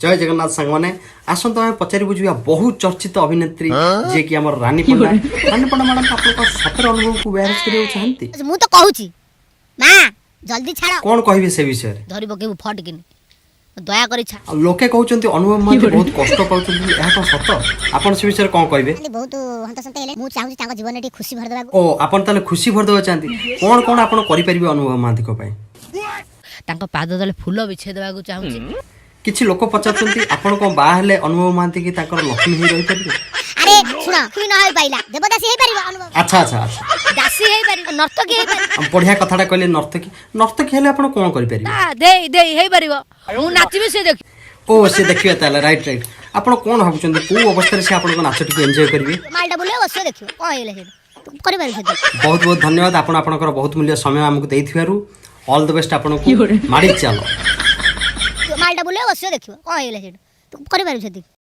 जय जगन्नाथ सांग मैंने आसत आम पचारि बुझा बहुत चर्चित अभिनेत्री जे कि आम रानी पंडा मैडम आप सतर अनुभव को मैरेज करने चाहती मु तो कहूची मां जल्दी छाड़ कौन कहबे से विषय धरी पकेबु फट किन दया करी छाड़ लोके कहउचंती अनुभव महांती बहुत कष्ट पाउचंती एहा तो सत आपन से विषय कौन कहबे बहुत हंतसंत हेले मु चाहूची तांको जीवन टी खुशी भर देबा ओ आपन ताले खुशी भर देबा चाहती कौन कौन आपन करि परिबे अनुभव महांती को पई तांको पाद तले फूल बिछे देबा को चाहूची किछि लोक पचारचंती आपन को बा हेले अनुभव महांती की ताकर लक्ष्मी ही रहि परिबे अरे सुना क्वीन होई पाइला देवदासी हेई परिबा अनुभव अच्छा अच्छा अच्छा दासी हेई परिबा नर्तकी हेई परिबा हम बढ़िया कथाटा कहले नर्तकी हेले आपन कोन करि परिबे दे दे हेई परिबा मु नाचिबे से देख ओ से देखिए ताले राइट राइट आपन कोन भाबुचंती को अवस्था रे से आपन को नाच टिके एन्जॉय करिवे मालटा बोले बसियो देखियो कोन हेले हे करि पारि छै बहुत बहुत धन्यवाद आपन आपनकर बहुत मूल्य समय हमकु देइथिबारु ऑल द बेस्ट आपन को मारी चलो मालटा बोले बसियो देखियो कोन हेले हे करि पारि छै